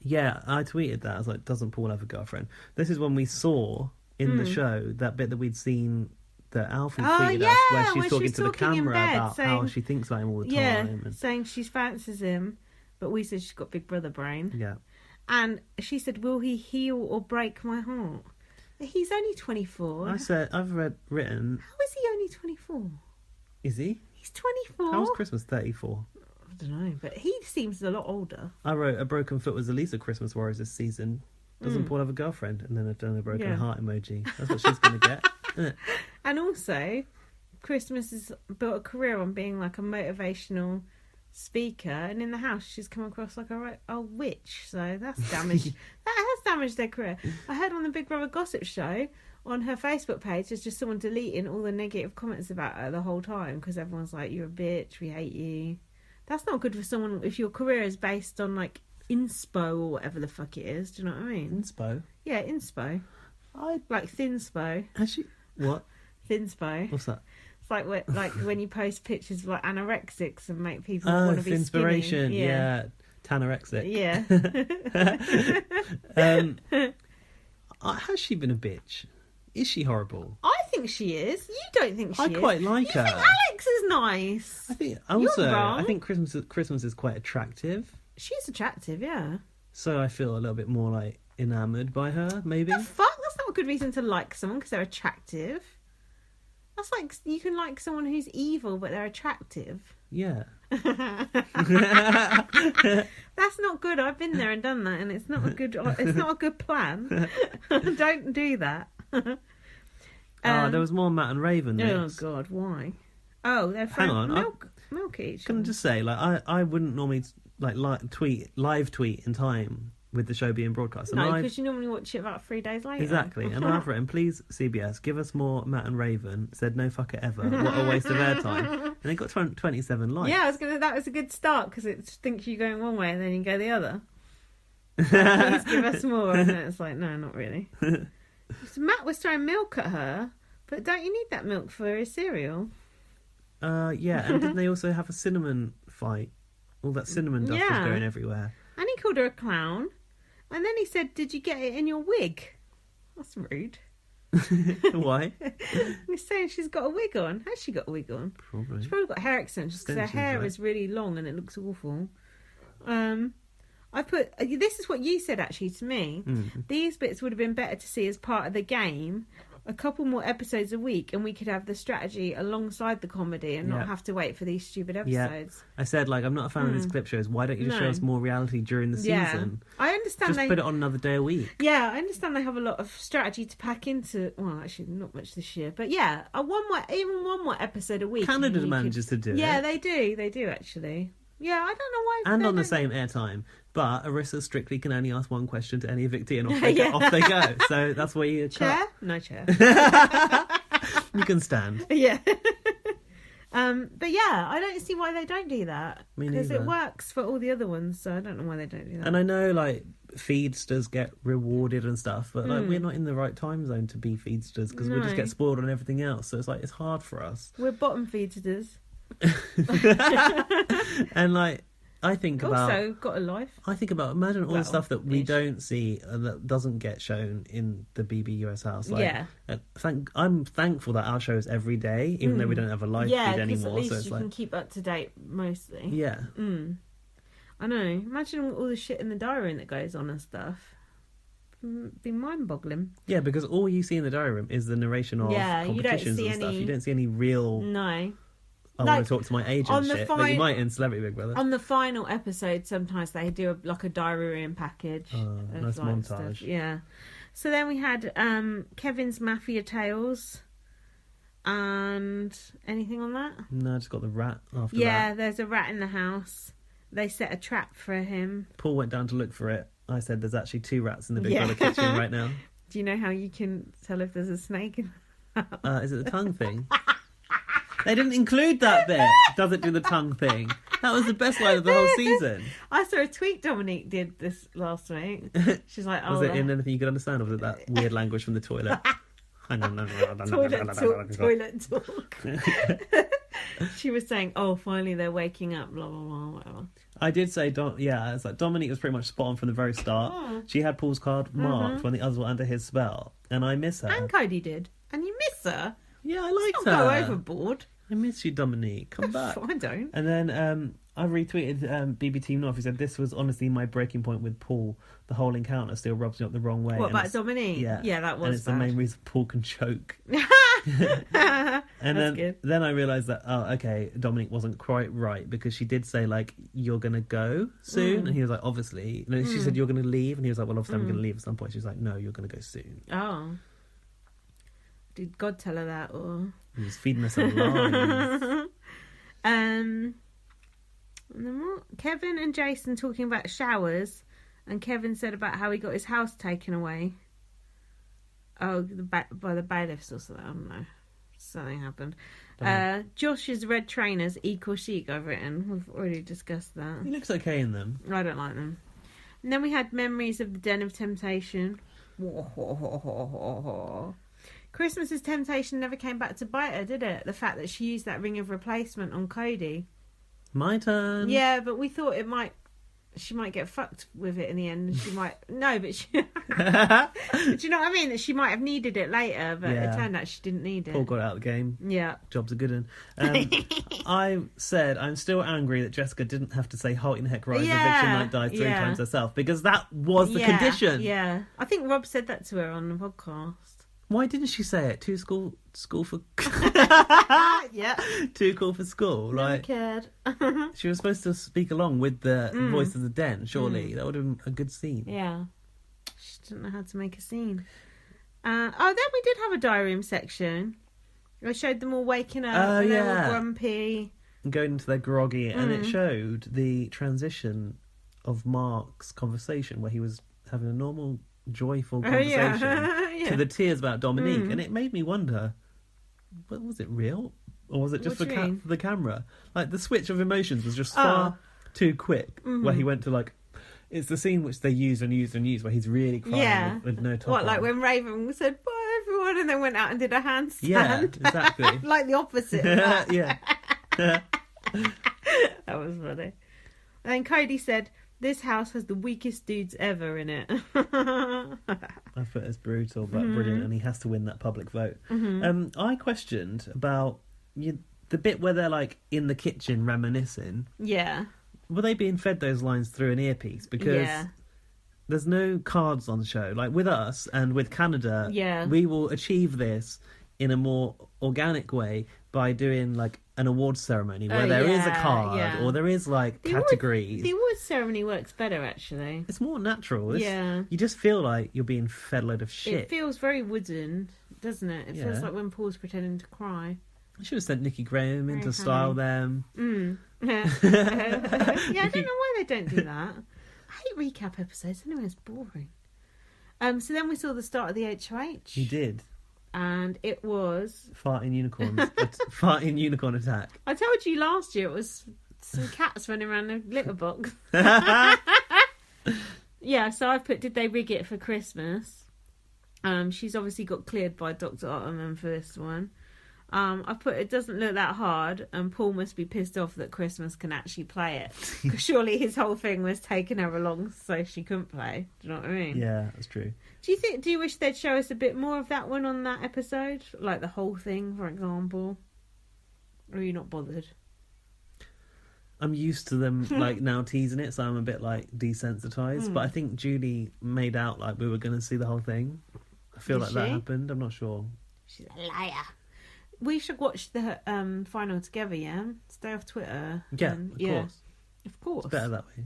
Yeah, I tweeted that. I was like, doesn't Paul have a girlfriend? This is when we saw in the show that bit that we'd seen that Alfie tweeted us, where she's talking to the camera about how she thinks about him all the time. Yeah, and... saying she fancies him, but we said she's got big brother brain. Yeah. And she said, will he heal or break my heart? He's only 24. I said, I've written... How is he only 24? Is he? He's 24. How's Christmas 34? I don't know, but he seems a lot older. I wrote, a broken foot was the least of Christmas worries this season. Doesn't Paul have a girlfriend? And then I've done a broken heart emoji. That's what she's going to get, isn't it? And also, Christmas has built a career on being like a motivational speaker, and in the house she's come across like a witch, so that's damaged. That has damaged their career. I heard on the Big Brother Gossip Show on her Facebook page there's just someone deleting all the negative comments about her the whole time because everyone's like, you're a bitch, we hate you. That's not good for someone if your career is based on like inspo or whatever the fuck it is. Do you know what I mean? Inspo? Yeah, inspo. Like thinspo. Actually, what? Thinspo. What's that? It's like when you post pictures of like anorexics and make people want to be inspiration. Skinny. Yeah. Tanorexic. Yeah. Has she been a bitch? Is she horrible? I think she is. You don't think she is? I quite like her. You think Alex is nice? I think also. You're wrong. I think Christmas is quite attractive. She's attractive, yeah. So I feel a little bit more like enamoured by her, maybe. The fuck? That's not a good reason to like someone because they're attractive. That's like you can like someone who's evil but they're attractive. Yeah. That's not good. I've been there and done that, and it's not a good. It's not a good plan. Don't do that. There was more Matt and Raven. Oh God, why? Oh, they're milk each. Can I just say, like, I wouldn't normally live tweet in time with the show being broadcast. And no, because you normally watch it about 3 days later. Exactly. And I've written, please, CBS, give us more Matt and Raven. Said, no fuck it ever. What a waste of airtime. And it got 27 likes. Yeah, that was a good start because it thinks you're going one way and then you go the other. Please give us more. And then it's like, no, not really. So Matt was throwing milk at her, but don't you need that milk for his cereal? Yeah, and didn't they also have a cinnamon fight? All that cinnamon dust was going everywhere. And he called her a clown. And then he said, did you get it in your wig? That's rude. Why? He's saying she's got a wig on. Has she got a wig on? Probably. She's probably got hair extensions because her hair is really long and it looks awful. This is what you said actually to me. These bits would have been better to see as part of the game. A couple more episodes a week and we could have the strategy alongside the comedy and not have to wait for these stupid episodes. Yeah. I said, like, I'm not a fan of these clip shows. Why don't you just show us more reality during the season? I understand just put it on another day a week. Yeah, I understand they have a lot of strategy to pack into. Well, actually, not much this year, but yeah, even one more episode a week. Canada manages to do it. Yeah, they do actually. Yeah, I don't know why. And on the same airtime. But Arissa strictly can only ask one question to any evictee and off they go. So that's where you chair? No chair. You can stand. Yeah. But yeah, I don't see why they don't do that. Because it works for all the other ones, so I don't know why they don't do that. And I know, like, feedsters get rewarded and stuff, but like we're not in the right time zone to be feedsters because we just get spoiled on everything else. So it's like, it's hard for us. We're bottom feedsters. And like, I think also got a life. I think about imagine all the stuff that we don't see and that doesn't get shown in the BB US house. Like, I'm thankful that our show is every day, even though we don't have a live feed anymore. At least so it's you can keep up to date mostly. Yeah. I know. Imagine all the shit in the diary room that goes on and stuff. Be mind-boggling. Yeah, because all you see in the diary room is the narration of competitions and stuff. You don't see any real. No. I want to talk to my agent shit that you might in Celebrity Big Brother. On the final episode, sometimes they do a diary room package. Nice montage. Stuff. Yeah. So then we had Kevin's Mafia Tales. And anything on that? No, I just got the rat after that. Yeah, there's a rat in the house. They set a trap for him. Paul went down to look for it. I said there's actually 2 rats in the Big Brother kitchen right now. Do you know how you can tell if there's a snake in Is it the tongue thing? They didn't include that bit. Does it do the tongue thing? That was the best line of the whole season. I saw a tweet Dominique did this last week. She's like, was it in anything you could understand, or was it that weird language from the toilet? Toilet talk. She was saying, "Oh, finally they're waking up." Blah blah blah. Whatever. I did say, it's like Dominique was pretty much spot on from the very start. Oh. She had Paul's card marked when the others were under his spell, and I miss her. And Cody did, and you miss her. Yeah, I like her. Don't go overboard. I miss you, Dominique. Come back. I don't. And then I retweeted BB Team North. He said, "This was honestly my breaking point with Paul. The whole encounter still rubs me up the wrong way." What about Dominique? Yeah, that was. And it's bad. the main reason Paul can choke. And then I realised that okay, Dominique wasn't quite right, because she did say like, "You're gonna go soon," and he was like, "Obviously." And she said, "You're gonna leave," and he was like, "Well, obviously I'm gonna leave at some point." She was like, "No, you're gonna go soon." Oh. Did God tell her that, or he was feeding us lies? And then what? Kevin and Jason talking about showers, and Kevin said about how he got his house taken away. Oh, by the bailiffs or something. I don't know. Something happened. Josh's red trainers equal chic, I've written. We've already discussed that. He looks okay in them. I don't like them. And then we had memories of the Den of Temptation. Christmas's temptation never came back to bite her, did it? The fact that she used that ring of replacement on Cody. My turn. Yeah, but we thought she might get fucked with it in the end. And she might... No, but she... But do you know what I mean? That she might have needed it later, but it turned out she didn't need it. Paul got out of the game. Yeah. Job's a good one. I said I'm still angry that Jessica didn't have to say "Halt in heck, right, eviction night died 3 times herself," because that was the condition. Yeah. I think Rob said that to her on the podcast. Why didn't she say it? Too school for... Yeah. Too cool for school. Never cared. She was supposed to speak along with the voice of the den, surely. That would have been a good scene. Yeah. She didn't know how to make a scene. Then we did have a diary room section. I showed them all waking up and they were grumpy. And going into their groggy. And it showed the transition of Mark's conversation, where he was having a normal... joyful conversation to the tears about Dominique, and it made me wonder, but was it real, or was it just for the camera? Like, the switch of emotions was just far too quick, where he went to like, it's the scene which they use and use and use, where he's really crying with no top on. Like when Raven said bye everyone and then went out and did a handstand. Yeah, exactly. Like the opposite of that. Yeah. That was funny. And then Cody said, "This house has the weakest dudes ever in it." I thought it's brutal, but brilliant, and he has to win that public vote. I questioned about the bit where they're like in the kitchen reminiscing. Yeah. Were they being fed those lines through an earpiece? Because there's no cards on the show. Like with us and with Canada, we will achieve this in a more organic way by doing like an awards ceremony where there is a card or there is like categories. The awards ceremony works better, actually. It's more natural. You just feel like you're being fed a load of shit. It feels very wooden, doesn't it? It feels like when Paul's pretending to cry. I should have sent Nikki Graham in to style them. Yeah, I don't know why they don't do that. I hate recap episodes anyway, it's boring. So then we saw the start of the HOH. You did. And it was... Farting unicorns. Farting unicorn attack. I told you last year it was some cats running around a litter box. Yeah, so I put, did they rig it for Christmas? She's obviously got cleared by Dr. Ottoman for this one. I put, it doesn't look that hard, and Paul must be pissed off that Christmas can actually play it. Because surely his whole thing was taking her along so she couldn't play. Do you know what I mean? Yeah, that's true. Do you wish they'd show us a bit more of that one on that episode? Like the whole thing, for example? Or are you not bothered? I'm used to them like now teasing it, so I'm a bit like desensitized. But I think Julie made out like we were going to see the whole thing. I feel like that happened. I'm not sure. She's a liar. We should watch the final together, yeah? Stay off Twitter. Yeah, of course. Of course. It's better that way.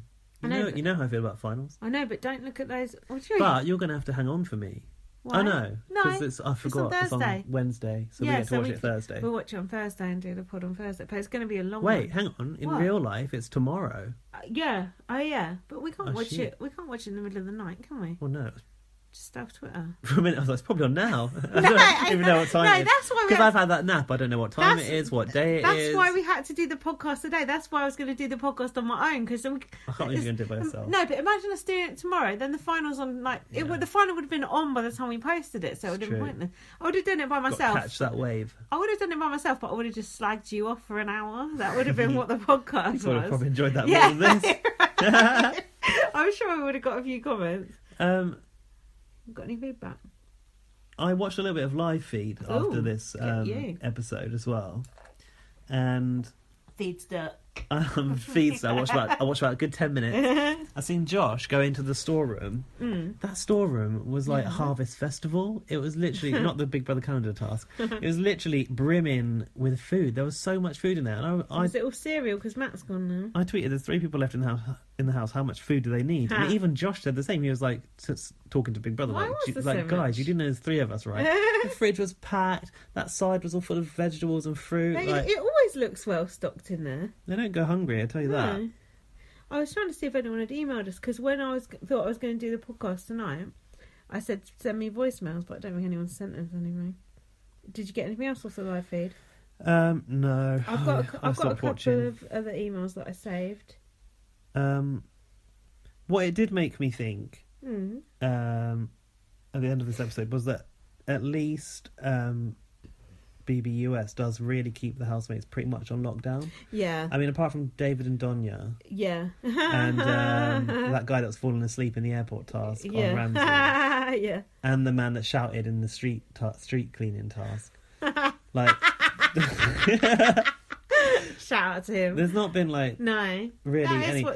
You know how I feel about finals. I know, but don't look at those. But you're going to have to hang on for me. Why? I know. Because I forgot. It's on Thursday. It's on Wednesday, so we get to watch it Thursday. We'll watch it on Thursday and do the pod on Thursday. But it's going to be a long Wait, hang on. In real life, it's tomorrow. Yeah. Oh, yeah. But we can't watch it. We can't watch it in the middle of the night, can we? Well, no. Just have Twitter. For a minute, I was like, it's probably on now. I don't even know what time it is. That's why because I've had that nap. I don't know what time it is, what day it is. That's why we had to do the podcast today. That's why I was going to do the podcast on my own. Because I can't believe you're going to do it by yourself. No, but imagine us doing it tomorrow. Then the final's on, the final would have been on by the time we posted it. So it would have been pointless. I would have done it by myself. Catch that wave. I would have done it by myself, but I would have just slagged you off for an hour. That would have been what the podcast was. I would have probably enjoyed that more than this. I'm sure I would have got a few comments. Got any feedback? I watched a little bit of live feed after this episode as well, and Feedster. Feedster. I watched about a good 10 minutes. I seen Josh go into the storeroom. That storeroom was like a harvest festival. It was literally not the Big Brother calendar task. It was literally brimming with food. There was so much food in there. And was it all cereal? Because Matt's gone now. I tweeted, "There's 3 people left in the house. How much food do they need?" And even Josh said the same. He was like talking to Big Brother, guys, you didn't know there's 3 of us, right? The fridge was packed. That side was all full of vegetables and fruit. It always looks well stocked in there. They don't go hungry, I tell you that. I was trying to see if anyone had emailed us, because when thought I was going to do the podcast tonight, I said send me voicemails, but I don't think anyone sent us anyway. Did you get anything else off the live feed? No. I've got a couple of other emails that I saved. What it did make me think at the end of this episode was that at least BBUS does really keep the housemates pretty much on lockdown. Yeah. I mean, apart from David and Donya. Yeah. And that guy that was falling asleep in the airport task on Ramsey. Yeah. And the man that shouted in the street cleaning task. Like... Shout out to him. There's not been really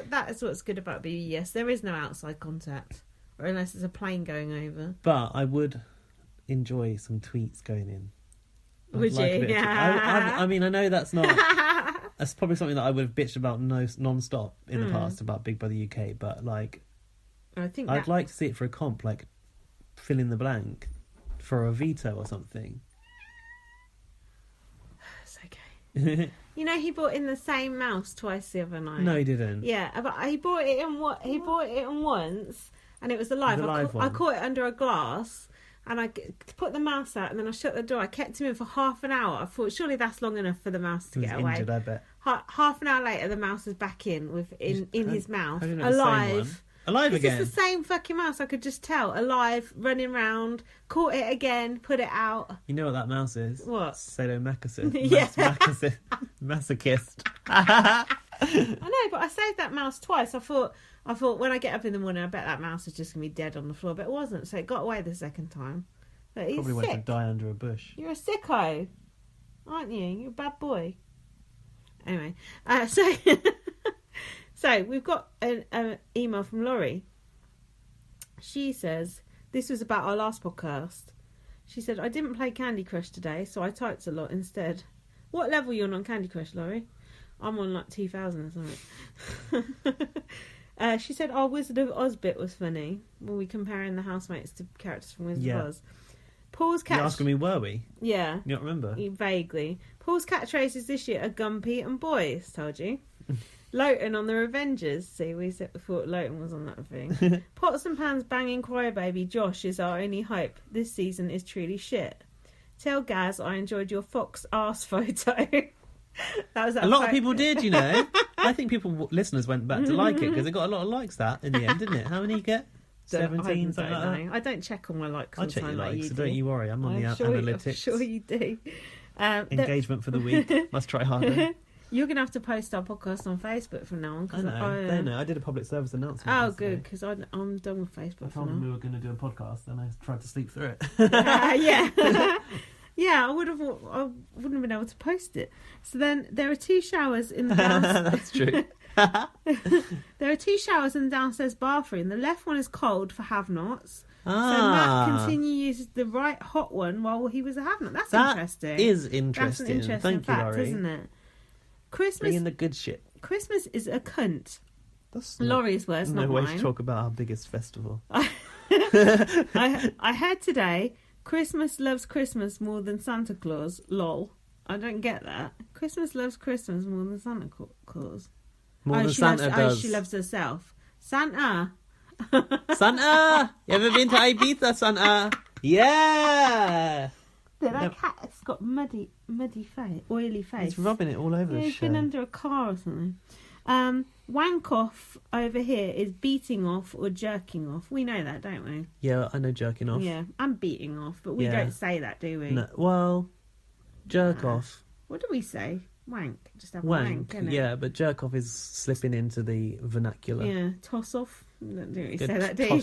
that is what's good about BBUS. There is no outside contact, or unless it's a plane going over. But I would enjoy some tweets going in. Would you? Yeah. I mean, I know that's not. That's probably something that I would have bitched about non-stop in the past about Big Brother UK. But I'd like to see it for a comp, like fill in the blank for a veto or something. It's okay. You know, he brought in the same mouse twice the other night. No, he didn't. Yeah, but he brought it in. He brought it in once, and it was alive. I caught it under a glass. And I put the mouse out, and then I shut the door. I kept him in for half an hour. I thought, surely that's long enough for the mouse to get away. Injured, I bet. Half an hour later, the mouse is back in his mouth, alive. Alive again. It's the same fucking mouse. I could just tell. Alive, running round. Caught it again. Put it out. You know what that mouse is? What? Sadomasochist. Yeah. Masochist. I know, but I saved that mouse twice. I thought when I get up in the morning, I bet that mouse is just going to be dead on the floor. But it wasn't, so it got away the second time. But he's probably sick. went to die under a bush. You're a sicko, aren't you? You're a bad boy. Anyway, so we've got an email from Laurie. She says, this was about our last podcast. She said, I didn't play Candy Crush today, so I typed a lot instead. What level are you on Candy Crush, Laurie? I'm on like 2000 or something. She said our Wizard of Oz bit was funny. Were we comparing the housemates to characters from Wizard of Oz? Paul's catch... You're asking me, were we? Yeah. You don't remember? Vaguely. Paul's catchphrases this year are Gumpy and Boys, told you. Lowton on the Revengers. See, we thought Lowton was on that thing. Pots and Pans banging crybaby Josh is our only hope. This season is truly shit. Tell Gaz I enjoyed your fox arse photo. A lot of people did, you know. I think listeners went back to like it because it got a lot of likes in the end, didn't it? How many you get? 17, something like that? I don't check all my likes. I check your likes, so don't you worry. I'm on the analytics. I'm sure you do. Engagement for the week. Must try harder. You're going to have to post our podcast on Facebook from now on. I know. They know. I did a public service announcement. Oh, good, because I'm done with Facebook. I told them we were going to do a podcast, and I tried to sleep through it. Yeah. Yeah, I wouldn't have been able to post it. So then there are 2 showers in the downstairs. That's true. There are 2 showers in the downstairs bathroom. The left one is cold for have-nots. So Matt uses the right hot one while he was a have-not. That's interesting. That is interesting. That's an interesting Thank fact, you, Laurie. Isn't it? Christmas. Bring in the good shit. Christmas is a cunt. That's Laurie's words, not mine. No way to talk about our biggest festival. I heard today... Christmas loves Christmas more than Santa Claus. Lol. I don't get that. Christmas loves Christmas more than Santa Claus. More than Santa does. She loves herself. Santa Santa! You ever been to Ibiza, Santa? Yeah! That cat's got muddy face, oily face. It's rubbing it all over his he's shirt. been under a car or something. Wank off over here is beating off or jerking off. We know that, don't we? Yeah, I know jerking off. Yeah, and beating off, but we don't say that, do we? No, well, jerk off. What do we say? Wank. Just have a wank, innit? Yeah, but jerk off is slipping into the vernacular. Yeah, toss off. Don't really say that, do you?